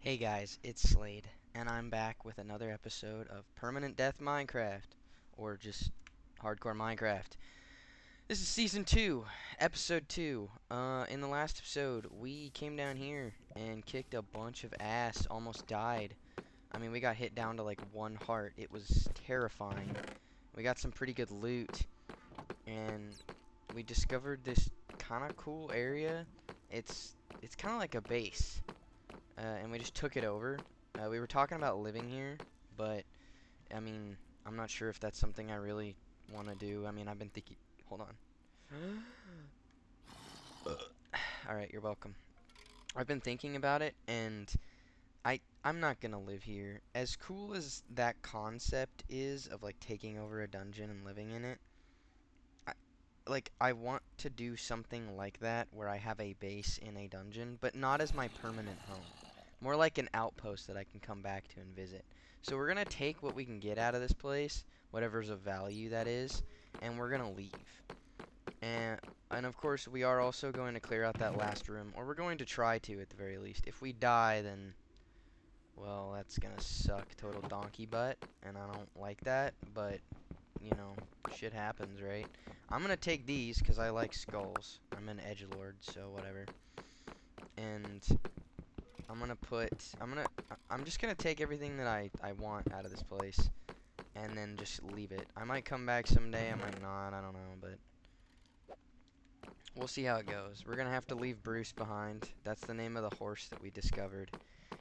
Hey guys, it's Slade, and I'm back with another episode of Permanent Death Minecraft, or just Hardcore Minecraft. This is Season 2, Episode 2. In the last episode, we came down here and kicked a bunch of ass, almost died. I mean, we got hit down to like 1 heart. It was terrifying. We got some pretty good loot, and we discovered this kind of cool area. It's kind of like a base. And we just took it over. We were talking about living here, but I mean, I'm not sure if that's something I really want to do. I mean, I've been thinking. Hold on. All right, you're welcome. I've been thinking about it, and I'm not gonna live here. As cool as that concept is of like taking over a dungeon and living in it, I, I want to do something like that where I have a base in a dungeon, but not as my permanent home. More like an outpost that I can come back to and visit. So we're going to take what we can get out of this place, whatever's of value that is, and we're going to leave. And of course, we are also going to clear out that last room, or we're going to try to at the very least. If we die, then, well, that's going to suck total donkey butt, and I don't like that, but, you know, shit happens, right? I'm going to take these because I like skulls. I'm an edgelord, so whatever. And I'm just gonna take everything that I want out of this place and then just leave it. I might come back someday, I might not, I don't know, but we'll see how it goes. We're gonna have to leave Bruce behind. That's the name of the horse that we discovered.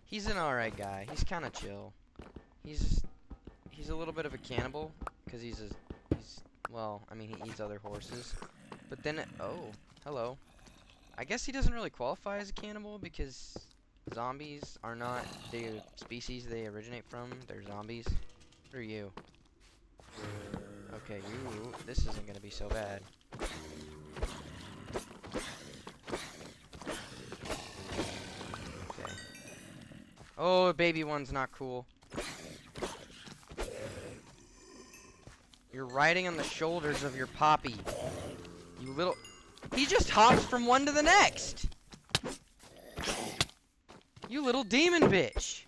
He's an alright guy. He's kinda chill. He's a little bit of a cannibal, because well, I mean, he eats other horses. But then, oh, hello. I guess he doesn't really qualify as a cannibal because zombies are not the species they originate from. They're zombies. What are you? Okay, this isn't gonna be so bad. Okay. Oh, baby one's not cool. You're riding on the shoulders of your poppy. You little... He just hops from one to the next! You little demon bitch!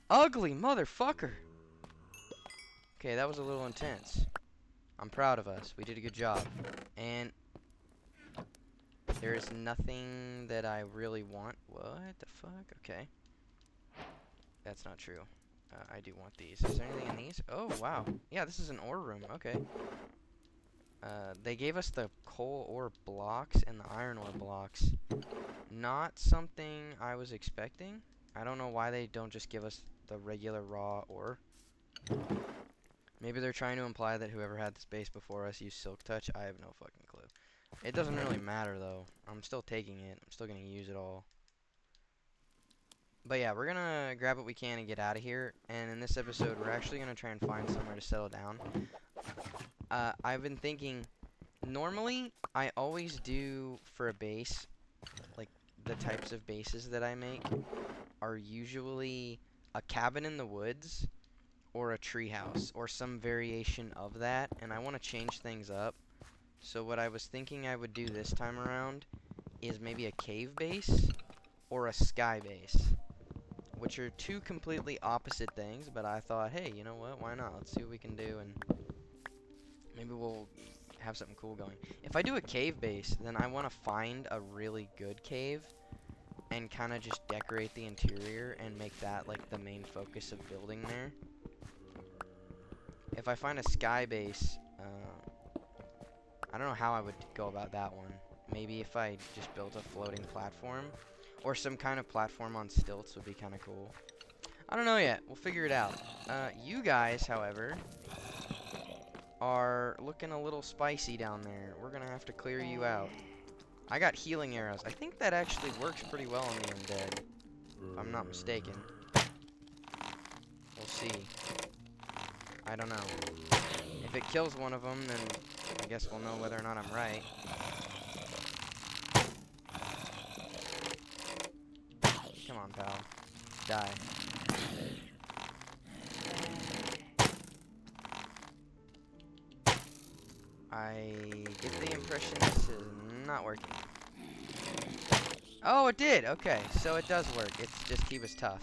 Ugly motherfucker! Okay, that was a little intense. I'm proud of us. We did a good job. And there is nothing that I really want. What the fuck? Okay. That's not true. I do want these. Is there anything in these? Oh, wow. Yeah, this is an ore room. Okay. They gave us the coal ore blocks and the iron ore blocks. Not something I was expecting. I don't know why they don't just give us the regular raw ore. Maybe they're trying to imply that whoever had this base before us used silk touch. I have no fucking clue. It doesn't really matter though. I'm still taking it. I'm still gonna use it all. But yeah, we're gonna grab what we can and get out of here. And in this episode, we're actually gonna try and find somewhere to settle down. I've been thinking, normally, I always do for a base, like the types of bases that I make are usually a cabin in the woods or a treehouse or some variation of that, and I want to change things up. So what I was thinking I would do this time around is maybe a cave base or a sky base, which are two completely opposite things, but I thought, hey, you know what, why not? Let's see what we can do, and maybe we'll have something cool going. If I do a cave base, then I want to find a really good cave and kind of just decorate the interior and make that like the main focus of building there. If I find a sky base, I don't know how I would go about that one. Maybe if I just built a floating platform or some kind of platform on stilts would be kind of cool. I don't know yet. We'll figure it out. You guys, however, are looking a little spicy down there. We're gonna have to clear you out. I got healing arrows. I think that actually works pretty well on the undead, if I'm not mistaken. We'll see. I don't know. If it kills one of them, then I guess we'll know whether or not I'm right. Come on, pal. Die. I get the impression this is not working. Oh, it did. Okay, so it does work. It's just he was tough.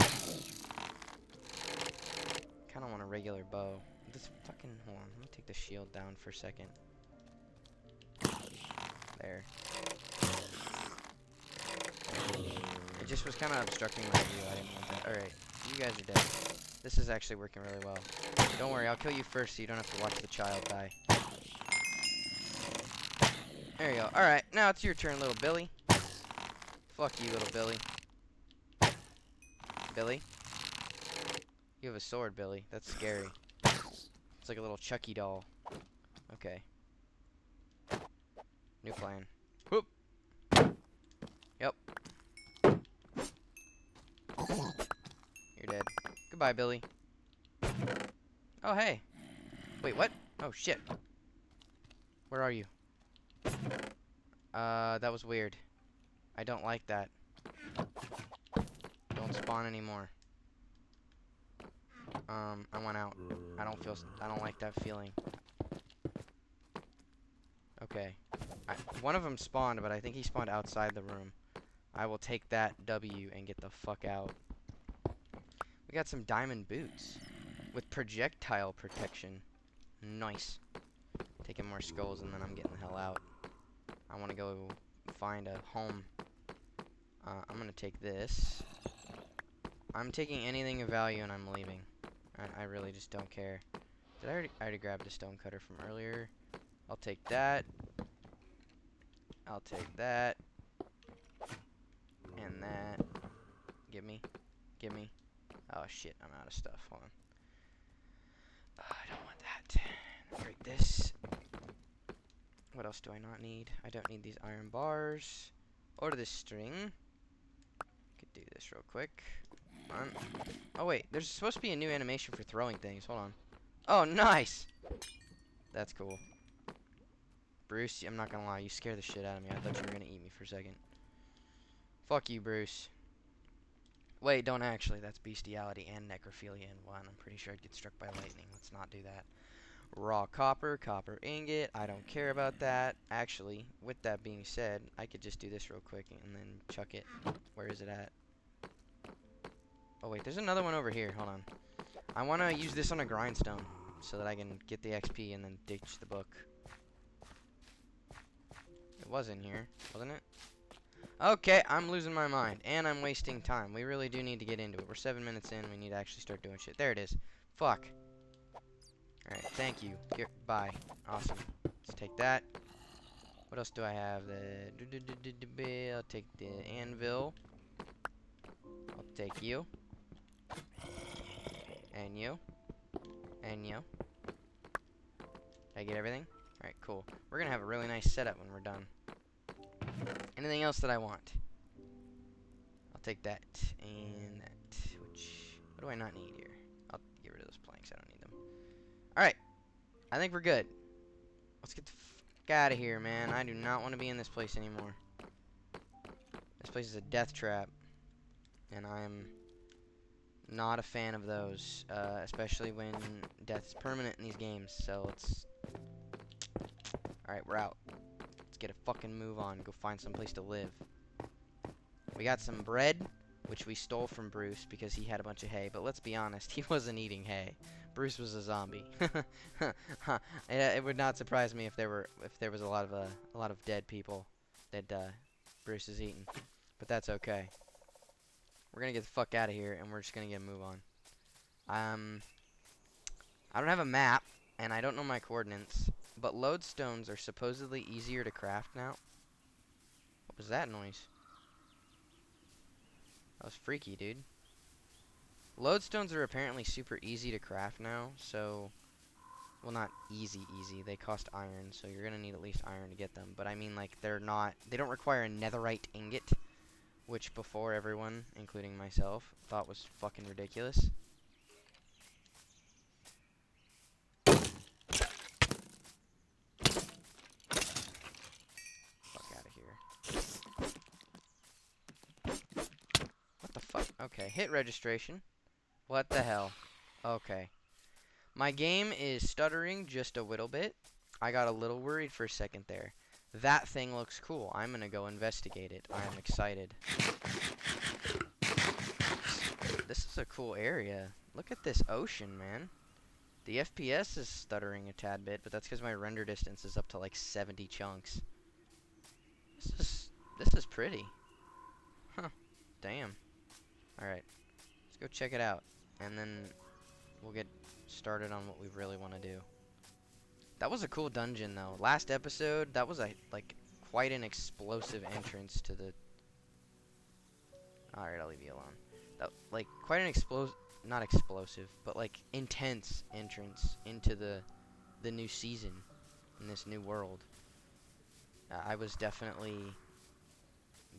Kind of want a regular bow. This fucking hold on. Let me take the shield down for a second. There. It just was kind of obstructing my view. I didn't want that. All right, you guys are dead. This is actually working really well. Don't worry, I'll kill you first so you don't have to watch the child die. There you go. All right, now it's your turn, little Billy. Fuck you, little Billy. Billy? You have a sword, Billy. That's scary. It's like a little Chucky doll. Okay. New plan. Whoop. Yep. You're dead. Goodbye, Billy. Oh, hey. Wait, what? Oh, shit. Where are you? That was weird. I don't like that. Don't spawn anymore. I went out. I don't like that feeling. Okay. One of them spawned, but I think he spawned outside the room. I will take that W and get the fuck out. We got some diamond boots with projectile protection. Nice. Taking more skulls and then I'm getting the hell out. I want to go find a home. I'm gonna take this. I'm taking anything of value and I'm leaving. I really just don't care. Did I already grabbed a stone cutter from earlier? I'll take that. I'll take that. And that. Give me. Give me. Oh shit, I'm out of stuff. Hold on. I don't want that. Break this. What else do I not need? I don't need these iron bars. Or this string. Could do this real quick. Come on. Oh wait, there's supposed to be a new animation for throwing things. Hold on. Oh, nice! That's cool. Bruce, I'm not gonna lie, you scared the shit out of me. I thought you were gonna eat me for a second. Fuck you, Bruce. Wait, don't actually. That's bestiality and necrophilia in one. I'm pretty sure I'd get struck by lightning. Let's not do that. Raw copper, copper ingot. I don't care about that. Actually, with that being said, I could just do this real quick and then chuck it. Where is it at? Oh, wait, there's another one over here. Hold on. I want to use this on a grindstone so that I can get the XP and then ditch the book. It was in here, wasn't it? Okay, I'm losing my mind, and I'm wasting time. We really do need to get into it. We're 7 minutes in. We need to actually start doing shit. There it is. Fuck. Alright, thank you. Here, bye. Awesome. Let's take that. What else do I have? I'll take the anvil. I'll take you. And you. And you. Did I get everything? Alright, cool. We're gonna have a really nice setup when we're done. Anything else that I want? I'll take that and that. What do I not need here? I'll get rid of those planks. I don't need them. Alright. I think we're good. Let's get the fuck out of here, man. I do not want to be in this place anymore. This place is a death trap. And I'm not a fan of those. Especially when death is permanent in these games. So let's... Alright, we're out. Let's get a fucking move on. Go find some place to live. We got some bread, which we stole from Bruce because he had a bunch of hay. But let's be honest, he wasn't eating hay. Bruce was a zombie. It would not surprise me if there was a lot of dead people that Bruce is eating. But that's okay. We're gonna get the fuck out of here, and we're just gonna get a move on. I don't have a map, and I don't know my coordinates. But lodestones are supposedly easier to craft now. What was that noise? That was freaky, dude. Lodestones are apparently super easy to craft now, so... Well, not easy. They cost iron, so you're gonna need at least iron to get them. But I mean, like, they don't require a netherite ingot, which before everyone, including myself, thought was fucking ridiculous. Okay, hit registration. What the hell? Okay. My game is stuttering just a little bit. I got a little worried for a second there. That thing looks cool. I'm gonna go investigate it. I am excited. This is a cool area. Look at this ocean, man. The FPS is stuttering a tad bit, but that's because my render distance is up to like 70 chunks. This is pretty. Huh. Damn. Alright. Let's go check it out. And then we'll get started on what we really want to do. That was a cool dungeon, though. Last episode, that was like quite an explosive entrance to the... Alright, I'll leave you alone. That, like, quite an not explosive, but like intense entrance into the new season in this new world. I was definitely...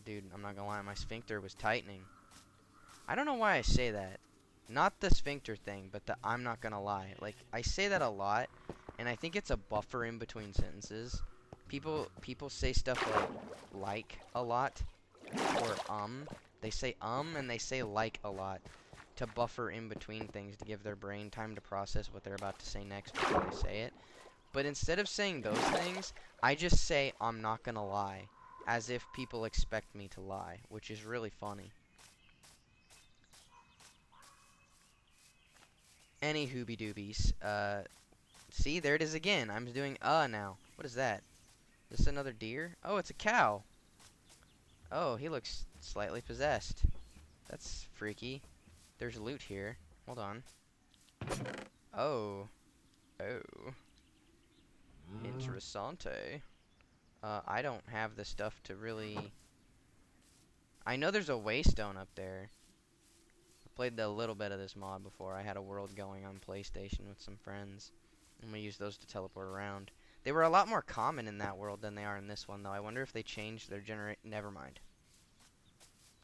Dude, I'm not gonna lie, my sphincter was tightening. I don't know why I say that. Not the sphincter thing, but the I'm not gonna lie. Like, I say that a lot, and I think it's a buffer in between sentences. People say stuff like a lot, or They say and they say like a lot to buffer in between things to give their brain time to process what they're about to say next before they say it. But instead of saying those things, I just say I'm not gonna lie, as if people expect me to lie, which is really funny. Any hooby doobies. See, there it is again. I'm doing now. What is that? Is this another deer? Oh, it's a cow. Oh, he looks slightly possessed. That's freaky. There's loot here. Hold on. Oh. Oh. Interessante. I don't have the stuff to really... I know there's a waystone up there. I played a little bit of this mod before. I had a world going on PlayStation with some friends, and we used those to teleport around. They were a lot more common in that world than they are in this one, though. I wonder if they changed their Never mind.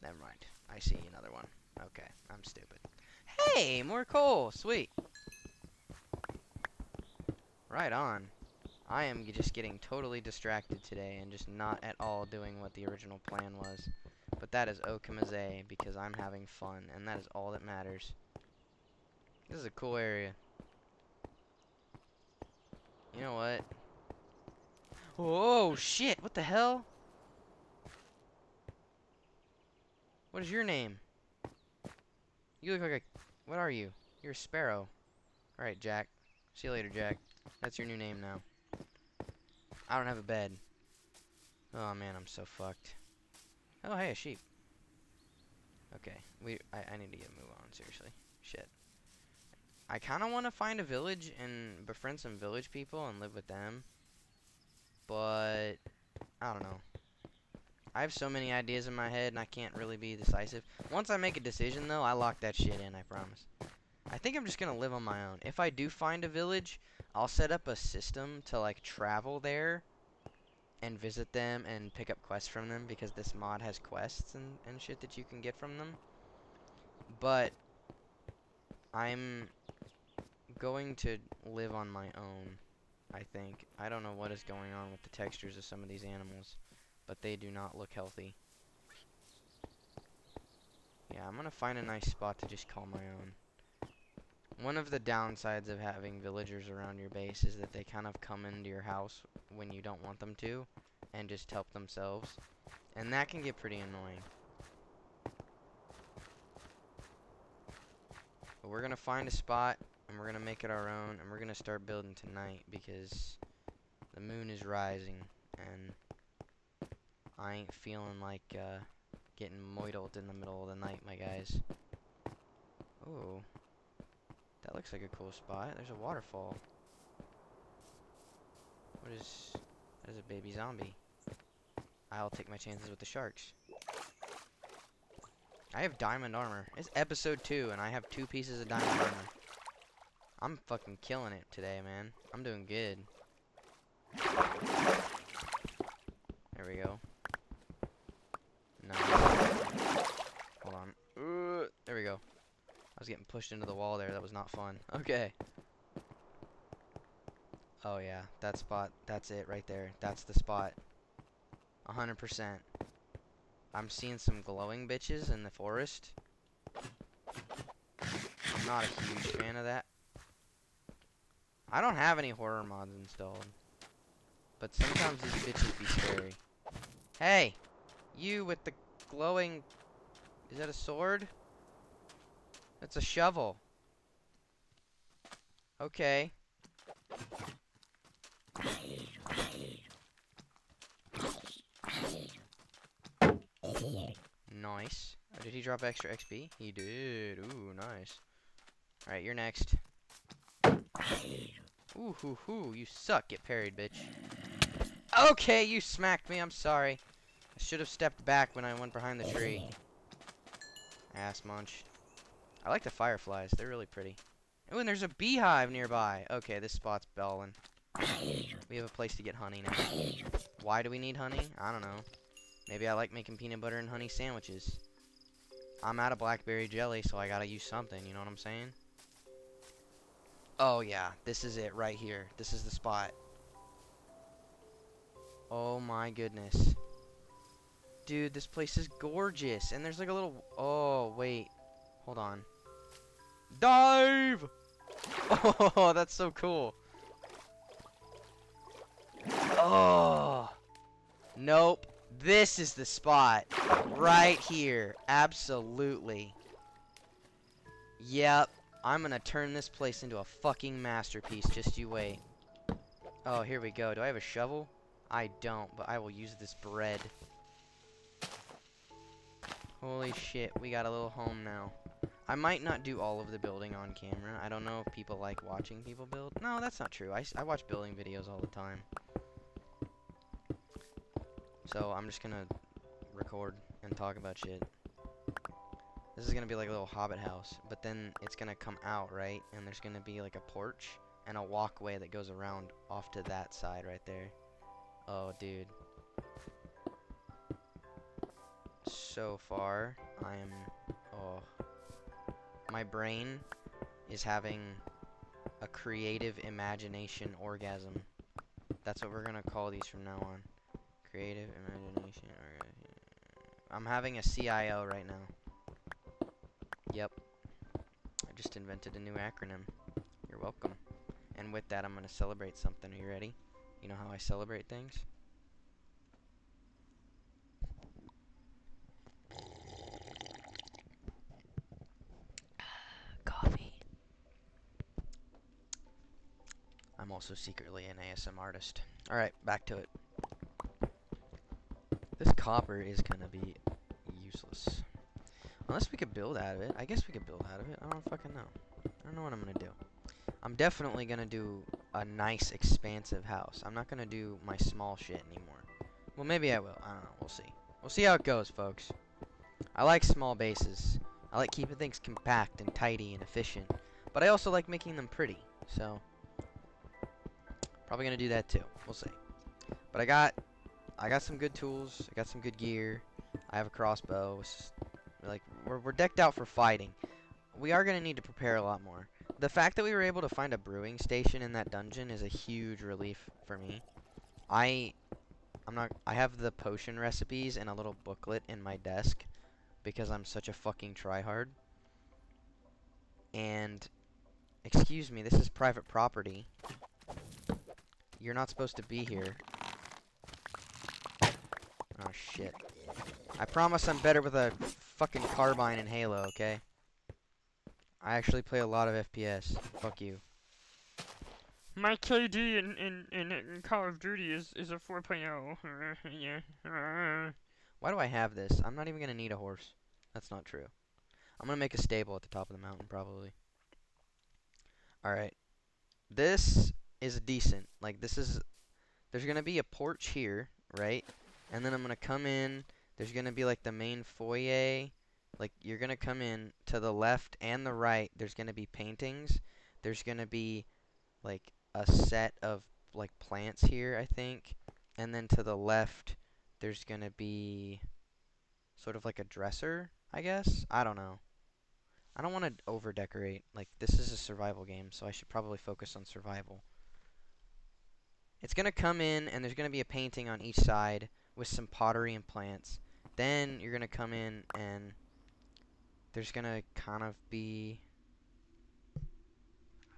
Never mind. I see another one. Okay, I'm stupid. Hey, more coal! Sweet. Right on. I am just getting totally distracted today and just not at all doing what the original plan was. But that is okamaze because I'm having fun, and that is all that matters. This is a cool area. You know what? Whoa, shit! What the hell? What is your name? You look like a... What are you? You're a sparrow. Alright, Jack. See you later, Jack. That's your new name now. I don't have a bed. Oh, man, I'm so fucked. Oh, hey, a sheep. Okay, I need to get a move on, seriously. Shit. I kind of want to find a village and befriend some village people and live with them. But, I don't know. I have so many ideas in my head and I can't really be decisive. Once I make a decision, though, I lock that shit in, I promise. I think I'm just going to live on my own. If I do find a village, I'll set up a system to, like, travel there and visit them and pick up quests from them, because this mod has quests and shit that you can get from them. But I'm going to live on my own, I think. I don't know what is going on with the textures of some of these animals, but they do not look healthy. Yeah, I'm gonna find a nice spot to just call my own. One of the downsides of having villagers around your base is that they kind of come into your house when you don't want them to and just help themselves, and that can get pretty annoying. But we're gonna find a spot and we're gonna make it our own, and we're gonna start building tonight because the moon is rising and I ain't feeling like getting moidled in the middle of the night, my guys. Oh, that looks like a cool spot. There's a waterfall. That is a baby zombie. I'll take my chances with the sharks. I have diamond armor. It's episode 2 and I have 2 pieces of diamond armor. I'm fucking killing it today, man. I'm doing good. There we go. Nice. Hold on. There we go. I was getting pushed into the wall there. That was not fun. Okay. Oh, yeah. That spot. That's it right there. That's the spot. 100%. I'm seeing some glowing bitches in the forest. I'm not a huge fan of that. I don't have any horror mods installed. but sometimes these bitches be scary. Hey! You with the glowing... Is that a sword? That's a shovel. Okay. Nice. Oh, did he drop extra XP? He did. Ooh, nice. Alright, you're next. Ooh, hoo, hoo. You suck. Get parried, bitch. Okay, you smacked me. I'm sorry. I should have stepped back when I went behind the tree. Ass munch. I like the fireflies. They're really pretty. Oh, and there's a beehive nearby. Okay, this spot's bellin'. We have a place to get honey now. Why do we need honey? I don't know. Maybe I like making peanut butter and honey sandwiches. I'm out of blackberry jelly, so I gotta use something. You know what I'm saying? Oh, yeah. This is it right here. This is the spot. Oh, my goodness. Dude, this place is gorgeous. And there's like a little... Oh, wait. Hold on. Dive! Oh, that's so cool. Oh. Nope. This is the spot. Right here. Absolutely. Yep. I'm gonna turn this place into a fucking masterpiece. Just you wait. Oh, here we go. Do I have a shovel? I don't, but I will use this bread. Holy shit, we got a little home now. I might not do all of the building on camera. I don't know if people like watching people build. No, that's not true. I watch building videos all the time. So I'm just gonna record and talk about shit. This is gonna be like a little hobbit house, but then it's gonna come out, right? And there's gonna be like a porch and a walkway that goes around off to that side right there. Oh, dude. So far, I am... Oh. My brain is having a creative imagination orgasm. That's what we're gonna call these from now on. Creative imagination orgasm. I'm having a CIO right now. Yep. I just invented a new acronym. You're welcome. And with that, I'm gonna celebrate something. Are you ready? You know how I celebrate things? Coffee. I'm also secretly an ASM artist. Alright, back to it. This copper is gonna be useless. Unless we could build out of it. I guess we could build out of it. I don't fucking know. I don't know what I'm gonna do. I'm definitely gonna do a nice, expansive house. I'm not gonna do my small shit anymore. Well, maybe I will. I don't know. We'll see. We'll see how it goes, folks. I like small bases. I like keeping things compact and tidy and efficient. But I also like making them pretty. So, probably gonna do that too. We'll see. But I got some good tools. I got some good gear. I have a crossbow. Like, we're decked out for fighting. We are gonna need to prepare a lot more. The fact that we were able to find a brewing station in that dungeon is a huge relief for me. I have the potion recipes in a little booklet in my desk because I'm such a fucking tryhard. And, excuse me, this is private property. You're not supposed to be here. Oh, shit. I promise I'm better with a fucking carbine in Halo, okay? I actually play a lot of FPS. Fuck you. My KD in Call of Duty is a 4.0. Yeah. Why do I have this? I'm not even gonna need a horse. That's not true. I'm gonna make a stable at the top of the mountain, probably. Alright. This is decent. Like, this is... There's gonna be a porch here, right? And then I'm gonna come in. There's gonna be, like, the main foyer. Like, you're gonna come in to the left and the right. There's gonna be paintings. There's gonna be, like, a set of, like, plants here, I think. And then to the left, there's gonna be sort of like a dresser, I guess? I don't know. I don't want to over-decorate. Like, this is a survival game, so I should probably focus on survival. It's gonna come in, and there's gonna be a painting on each side with some pottery and plants. Then you're gonna come in, and there's gonna kind of be...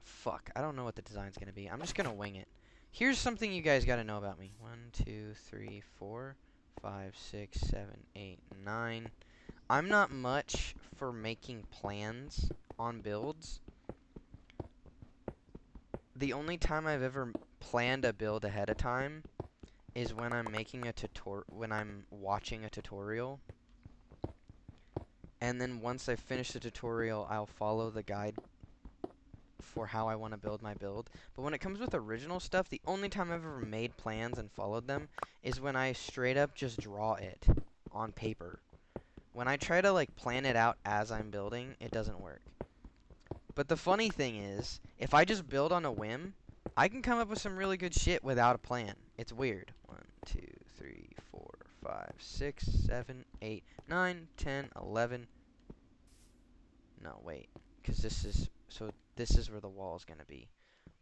Fuck, I don't know what the design's gonna be. I'm just gonna wing it. Here's something you guys gotta know about me. 1, 2, 3, 4, 5, 6, 7, 8, 9. I'm not much for making plans on builds. The only time I've ever planned a build ahead of time is when I'm making a when I'm watching a tutorial. And then once I finish the tutorial, I'll follow the guide for how I want to build my build. But when it comes with original stuff, the only time I've ever made plans and followed them is when I straight up just draw it on paper. When I try to like plan it out as I'm building, it doesn't work. But the funny thing is, if I just build on a whim, I can come up with some really good shit without a plan. It's weird. 1, 2, 3, 4, 5, 6, 7, 8, 9, 10, 11. No, wait. Because this is... So this is where the wall is going to be.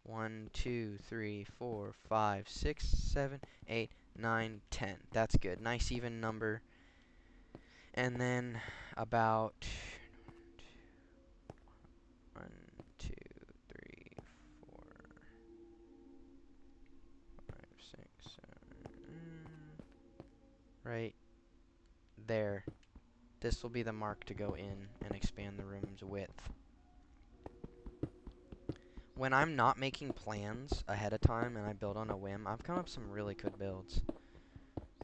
1, 2, 3, 4, 5, 6, 7, 8, 9, 10. That's good. Nice even number. And then about 1, 2, 3, 4, 5, 6, 7. Right there. This will be the mark to go in and expand the room's width. When I'm not making plans ahead of time and I build on a whim, I've come up with some really good builds.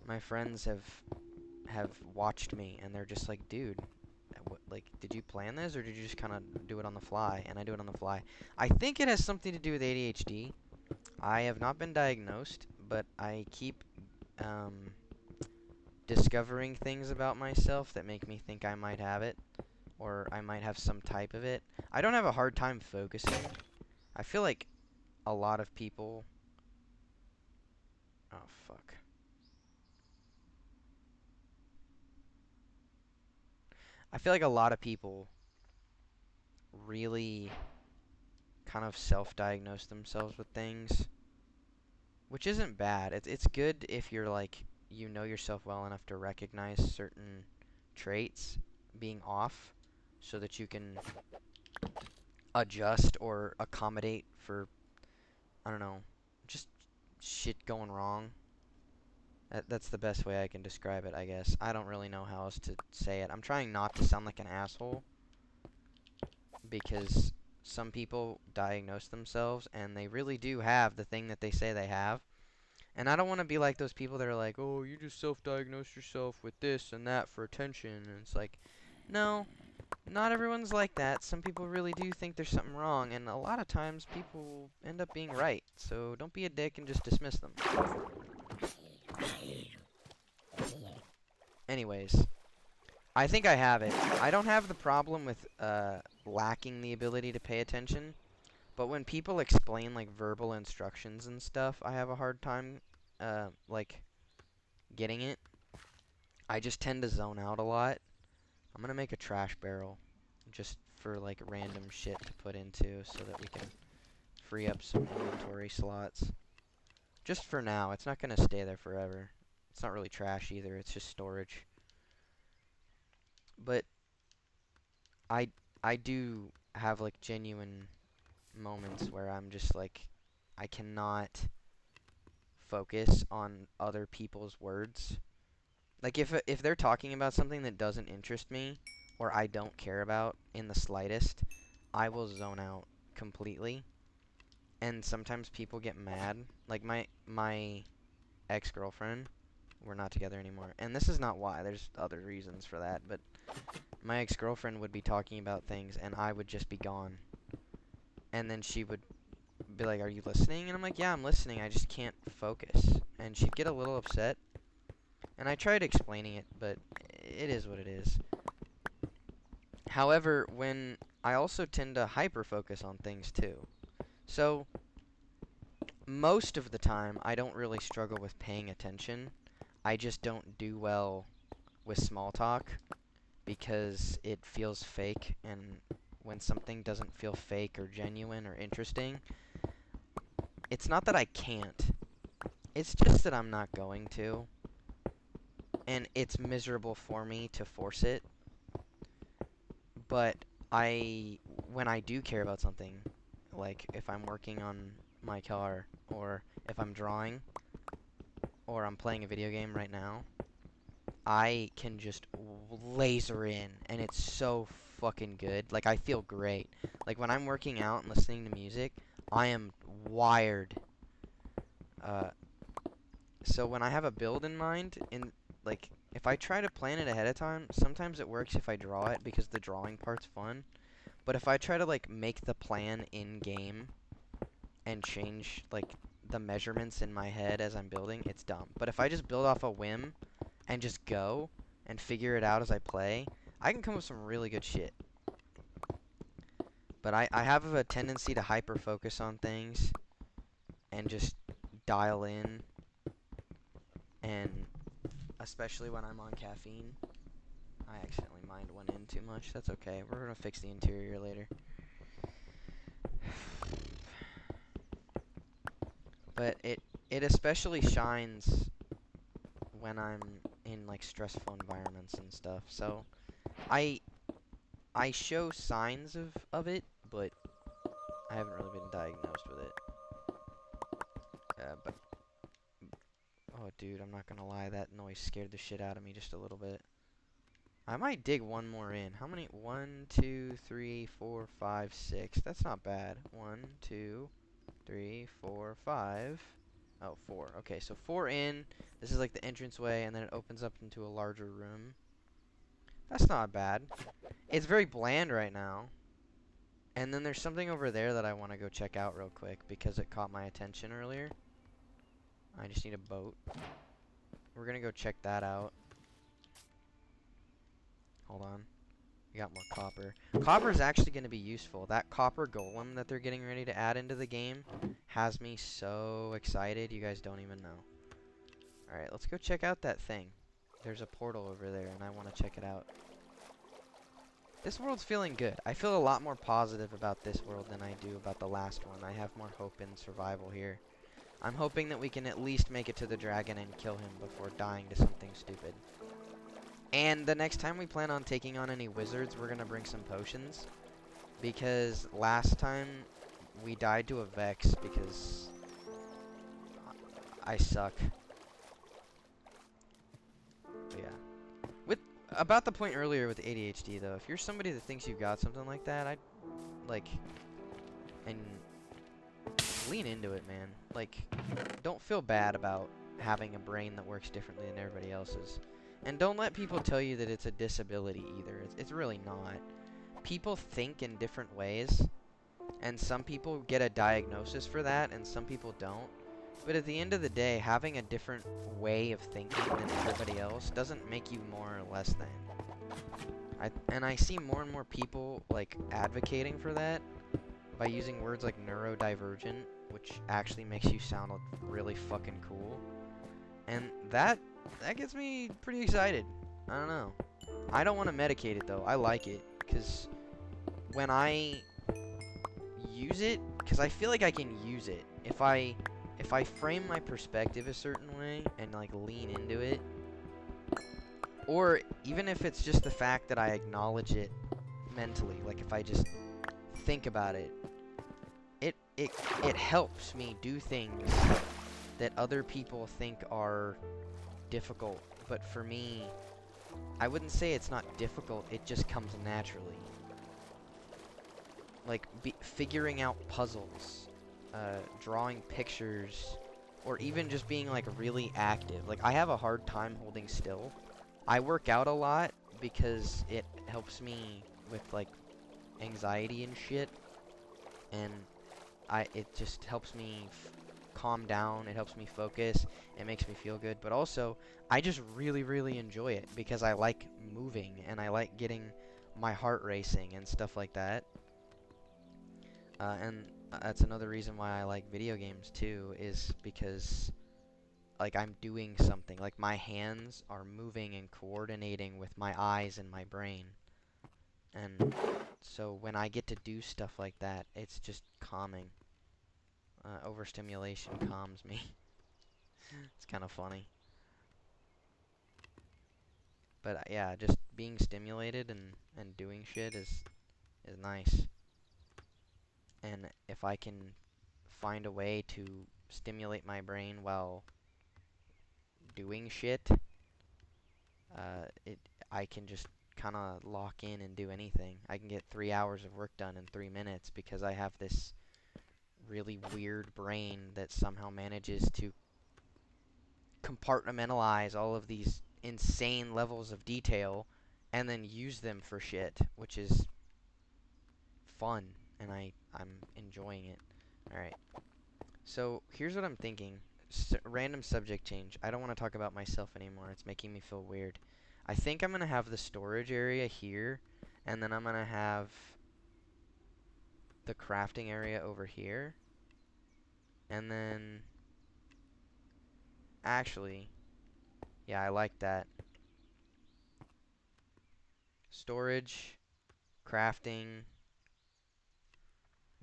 My friends have watched me and they're just like, dude, like, did you plan this or did you just kind of do it on the fly? And I do it on the fly. I think it has something to do with ADHD. I have not been diagnosed, but I keep discovering things about myself that make me think I might have it, or I might have some type of it. I don't have a hard time focusing. I feel like a lot of people... Oh, fuck. I feel like a lot of people really kind of self-diagnose themselves with things, which isn't bad. It's good if you're like, you know yourself well enough to recognize certain traits being off so that you can adjust or accommodate for, I don't know, just shit going wrong. That's the best way I can describe it, I guess. I don't really know how else to say it. I'm trying not to sound like an asshole, because some people diagnose themselves and they really do have the thing that they say they have. And I don't want to be like those people that are like, oh, you just self-diagnose yourself with this and that for attention. And it's like, no, not everyone's like that. Some people really do think there's something wrong, and a lot of times people end up being right. So don't be a dick and just dismiss them. Anyways, I think I have it. I don't have the problem with lacking the ability to pay attention, but when people explain like verbal instructions and stuff, I have a hard time like getting it. I just tend to zone out a lot. I'm gonna make a trash barrel just for like random shit to put into so that we can free up some inventory slots. Just for now. It's not gonna stay there forever. It's not really trash either. It's just storage. But I I do have like genuine moments where I'm just like, I cannot focus on other people's words. Like if they're talking about something that doesn't interest me or I don't care about in the slightest, I will zone out completely. And sometimes people get mad. Like my ex-girlfriend, we're not together anymore. And this is not why. There's other reasons for that, but my ex-girlfriend would be talking about things and I would just be gone. And then she would be like, "Are you listening?" And I'm like, "Yeah, I'm listening. I just can't focus." And she'd get a little upset. And I tried explaining it, but it is what it is. However, when I also tend to hyper-focus on things too. So, most of the time, I don't really struggle with paying attention. I just don't do well with small talk because it feels fake, and when something doesn't feel fake or genuine or interesting, it's not that I can't. It's just that I'm not going to. And it's miserable for me to force it. But when I do care about something, like if I'm working on my car, or if I'm drawing, or I'm playing a video game right now, I can just laser in, and it's so fucking good. Like, I feel great. Like, when I'm working out and listening to music, I am wired. Uh, so when I have a build in mind, like, if I try to plan it ahead of time, sometimes it works if I draw it, because the drawing part's fun. But if I try to, like, make the plan in-game and change, like, the measurements in my head as I'm building, it's dumb. But if I just build off a whim and just go and figure it out as I play, I can come up with some really good shit. But I have a tendency to hyper-focus on things and just dial in, and especially when I'm on caffeine. I accidentally mined one in too much. That's okay. We're gonna fix the interior later. But it especially shines when I'm in like stressful environments and stuff. So I I show signs of it, but I haven't really been diagnosed with it. But oh, dude, I'm not gonna lie, that noise scared the shit out of me just a little bit. I might dig one more in. How many? 1, 2, 3, 4, 5, 6. That's not bad. 1, 2, 3, 4, 5. Oh, 4. Okay, so 4 in. This is like the entranceway, and then it opens up into a larger room. That's not bad. It's very bland right now. And then there's something over there that I want to go check out real quick because it caught my attention earlier. I just need a boat. We're gonna go check that out. Hold on. We got more copper. Copper is actually going to be useful. That copper golem that they're getting ready to add into the game has me so excited. You guys don't even know. Alright, let's go check out that thing. There's a portal over there, and I want to check it out. This world's feeling good. I feel a lot more positive about this world than I do about the last one. I have more hope in survival here. I'm hoping that we can at least make it to the dragon and kill him before dying to something stupid. And the next time we plan on taking on any wizards, we're going to bring some potions. Because last time we died to a Vex because I suck. But yeah. About the point earlier with ADHD though, if you're somebody that thinks you got something like that, I'd like, and lean into it, man. Like, don't feel bad about having a brain that works differently than everybody else's. And don't let people tell you that it's a disability either. It's really not. People think in different ways, and some people get a diagnosis for that, and some people don't. But at the end of the day, having a different way of thinking than everybody else doesn't make you more or less than. I see more and more people, like, advocating for that by using words like neurodivergent, which actually makes you sound really fucking cool. And that gets me pretty excited. I don't know. I don't want to medicate it, though. I like it, because when I use it, because I feel like I can use it. If I frame my perspective a certain way and like lean into it, or even if it's just the fact that I acknowledge it mentally, like if I just think about it, it helps me do things that other people think are difficult. But for me, I wouldn't say it's not difficult, it just comes naturally. Like figuring out puzzles, drawing pictures, or even just being like really active. Like I have a hard time holding still. I work out a lot because it helps me with like anxiety and shit, and it just helps me calm down. It helps me focus. It makes me feel good. But also, I just really enjoy it because I like moving and I like getting my heart racing and stuff like that. And that's another reason why I like video games too, is because like I'm doing something. Like my hands are moving and coordinating with my eyes and my brain. And so when I get to do stuff like that, it's just calming. Overstimulation calms me. It's kind of funny. But yeah, just being stimulated and doing shit is nice. And if I can find a way to stimulate my brain while doing shit, it I can just kind of lock in and do anything. I can get 3 hours of work done in 3 minutes because I have this really weird brain that somehow manages to compartmentalize all of these insane levels of detail and then use them for shit, which is fun, and I'm enjoying it. All right. So, here's what I'm thinking. Random subject change. I don't want to talk about myself anymore. It's making me feel weird. I think I'm going to have the storage area here, and then I'm going to have the crafting area over here. And then, actually, yeah, I like that. Storage, crafting.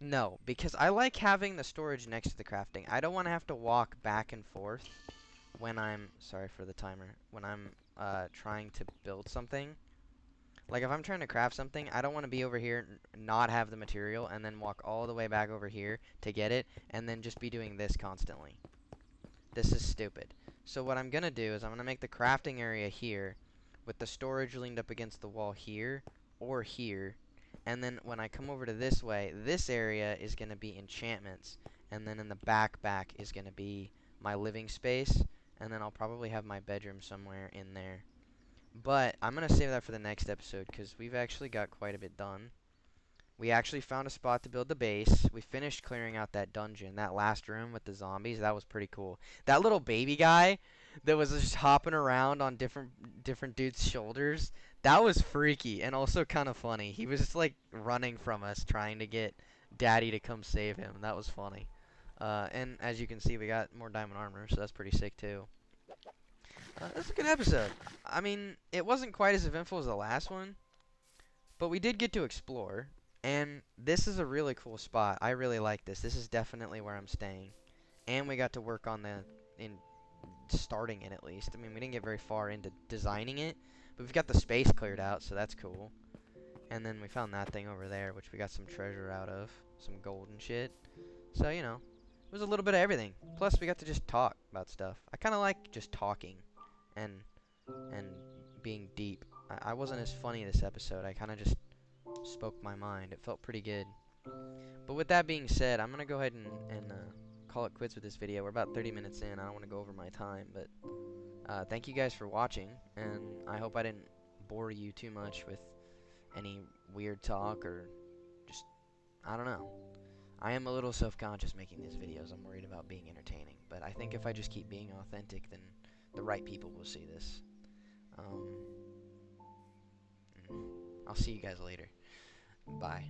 No, because I like having the storage next to the crafting. I don't want to have to walk back and forth when I'm, sorry for the timer, when I'm trying to build something. Like if I'm trying to craft something, I don't want to be over here, not have the material, and then walk all the way back over here to get it, and then just be doing this constantly. This is stupid. So what I'm going to do is I'm going to make the crafting area here, with the storage leaned up against the wall here, or here. And then when I come over to this way, this area is going to be enchantments. And then in the back is going to be my living space. And then I'll probably have my bedroom somewhere in there. But I'm going to save that for the next episode because we've actually got quite a bit done. We actually found a spot to build the base. We finished clearing out that dungeon, that last room with the zombies. That was pretty cool. That little baby guy that was just hopping around on different dudes' shoulders. That was freaky and also kind of funny. He was just like running from us trying to get Daddy to come save him. That was funny. And as you can see, we got more diamond armor, so that's pretty sick too. That's a good episode. I mean, it wasn't quite as eventful as the last one, but we did get to explore. And this is a really cool spot. I really like this. This is definitely where I'm staying. And we got to work on in starting it at least. I mean, we didn't get very far into designing it, but we've got the space cleared out, so that's cool. And then we found that thing over there, which we got some treasure out of, some gold and shit. So, you know, it was a little bit of everything. Plus, we got to just talk about stuff. I kind of like just talking and and being deep. I wasn't as funny this episode. I kind of just spoke my mind. It felt pretty good. But with that being said, I'm going to go ahead and call it quits with this video. We're about 30 minutes in. I don't want to go over my time, but thank you guys for watching, and I hope I didn't bore you too much with any weird talk or just, I don't know. I am a little self-conscious making these videos. I'm worried about being entertaining, but I think if I just keep being authentic, then the right people will see this. I'll see you guys later. Bye.